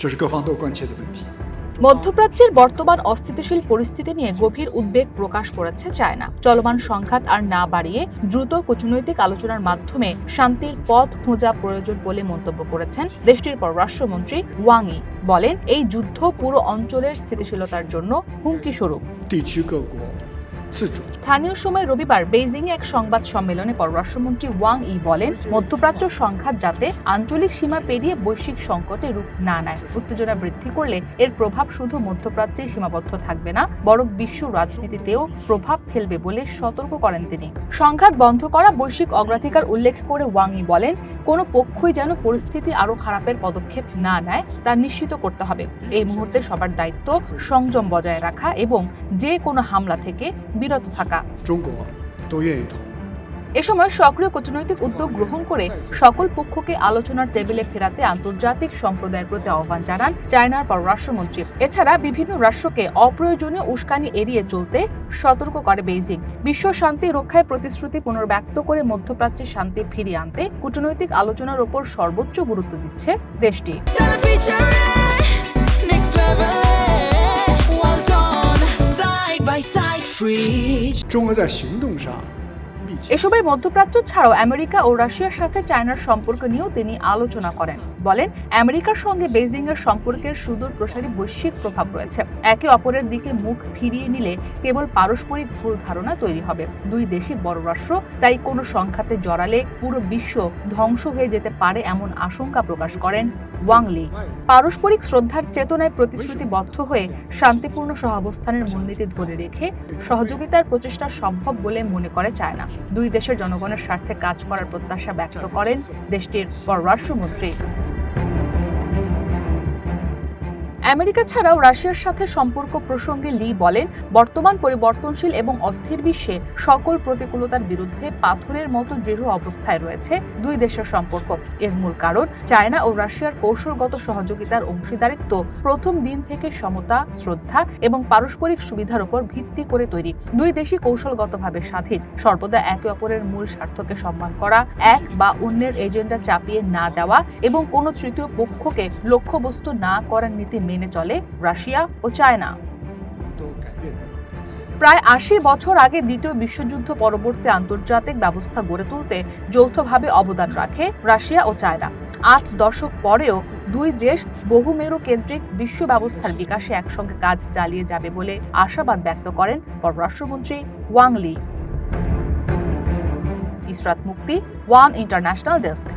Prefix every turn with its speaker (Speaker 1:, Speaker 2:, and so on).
Speaker 1: 这是各方都关切的问题。
Speaker 2: মধ্যপ্রাচ্যের বর্তমান অস্থিতিশীল পরিস্থিতি নিয়ে গভীর উদ্বেগ প্রকাশ করেছে চায়না। চলমান সংঘাত আর না বাড়িয়ে দ্রুত কূটনৈতিক আলোচনার মাধ্যমে শান্তির পথ খোঁজা প্রয়োজন বলে মন্তব্য করেছেন দেশটির পররাষ্ট্রমন্ত্রী ওয়াং ই। বলেন, এই যুদ্ধ পুরো অঞ্চলের স্থিতিশীলতার জন্য হুমকি স্বরূপ।
Speaker 1: 地区各国自主
Speaker 2: স্থানীয় সময় রবিবার বেইজিংয়ে এক সংবাদ সম্মেলনে পররাষ্ট্রমন্ত্রী ওয়াং ই বলেন, মধ্যপ্রাচ্য সংঘাত যাতে আঞ্চলিক সীমা পেরিয়ে বৈশ্বিক সংকটে রূপ না নেয়। উত্তেজনা বৃদ্ধি করলে এর প্রভাব শুধু মধ্যপ্রাচ্যে সীমাবদ্ধ থাকবে না, বরং বিশ্ব রাজনীতিতেও প্রভাব ফেলবে বলে সতর্ক করেন তিনি। সংঘাত বন্ধ করা বৈশ্বিক অগ্রাধিকার উল্লেখ করে ওয়াং ই বলেন, কোনো পক্ষই যেন পরিস্থিতি আরও খারাপের পদক্ষেপ না নেয় তা নিশ্চিত করতে হবে। এই মুহূর্তে সবার দায়িত্ব সংযম বজায় রাখা এবং যে কোনো হামলা থেকে বিরত থাকা।
Speaker 1: 中国都愿意同
Speaker 2: এ সময় সক্রিয় কূটনৈতিক উদ্যোগ গ্রহণ করে সকল পক্ষকে আলোচনার টেবিলে ফেরাতে আন্তর্জাতিক সম্প্রদায়ের প্রতি আহ্বান জানান চায়নার পররাষ্ট্রমন্ত্রী। এছাড়া বিভিন্ন রাষ্ট্রকে অপ্রয়োজনীয় উস্কানি এড়িয়ে চলতে সতর্ক করে বেইজিং। বিশ্ব শান্তি রক্ষায় প্রতিশ্রুতি পুনর্ব্যক্ত করে মধ্যপ্রাচ্যে শান্তি ফিরিয়ে আনতে কূটনৈতিক আলোচনার উপর সর্বোচ্চ গুরুত্ব দিচ্ছে দেশটি।
Speaker 1: Free 中俄在行动上
Speaker 2: এসবে মধ্যপ্রাচ্য ছাড়াও আমেরিকা ও রাশিয়ার সাথে চায়নার সম্পর্ক নিয়েও তিনি আলোচনা করেন। বলেন, আমেরিকার সঙ্গে বেইজিং এর সম্পর্কের সুদূর প্রসারী বৈশ্বিক প্রভাব রয়েছে। একে অপরের দিকে মুখ ফিরিয়ে নিলে কেবল পারস্পরিক ভুল ধারণা তৈরি হবে। দুই দেশই বড় রাষ্ট্র, তাই কোনো সংঘাতে জড়ালে পুরো বিশ্ব ধ্বংস হয়ে যেতে পারে এমন আশঙ্কা প্রকাশ করেন ওয়াং লি। পারস্পরিক শ্রদ্ধার চেতনায় প্রতিশ্রুতিবদ্ধ হয়ে শান্তিপূর্ণ সহাবস্থানের মূলনীতি ধরে রেখে সহযোগিতার প্রচেষ্টা সম্ভব বলে মনে করে চায়না। দুই দেশের জনগণের স্বার্থে কাজ করার প্রত্যাশা ব্যক্ত করেন দেশটির পররাষ্ট্রমন্ত্রী। আমেরিকা ছাড়াও রাশিয়ার সাথে সম্পর্ক প্রসঙ্গে লি বলেন, বর্তমান পরিবর্তনশীল এবং অস্থির বিশ্বে সকল প্রতিকূলতার বিরুদ্ধে পাথরের মতো দৃঢ় অবস্থায় রয়েছে দুই দেশের সম্পর্ক। এর মূল কারণ চায়না ও রাশিয়ার কৌশলগত সহযোগিতার অংশীদারিত্ব প্রথম দিন থেকে সমতা, শ্রদ্ধা এবং পারস্পরিক সুবিধার উপর ভিত্তি করে তৈরি। দুই দেশই কৌশলগতভাবে স্বাধীন, সর্বদা একে অপরের মূল স্বার্থকে সম্মান করা, এক বা অন্যের এজেন্ডা চাপিয়ে না দেওয়া এবং কোনো তৃতীয় পক্ষকে লক্ষ্যবস্তু না করার নীতি মেনে চলে রাশিয়া ও চায়না। প্রায় ৮০ বছর আগে দ্বিতীয় বিশ্বযুদ্ধ পরবর্তী আন্তর্জাতিক ব্যবস্থা গড়ে তুলতে যৌথভাবে অবদান রাখে রাশিয়া ও চায়না। ৮ দশক পরেও দুই দেশ বহুমেরু কেন্দ্রিক বিশ্ব ব্যবস্থার বিকাশে একসঙ্গে কাজ চালিয়ে যাবে বলে আশাবাদ ব্যক্ত করেন পররাষ্ট্রমন্ত্রী ওয়াং লি। ইসরাত মুক্তি, ওয়ান ইন্টারন্যাশনাল ডেস্ক।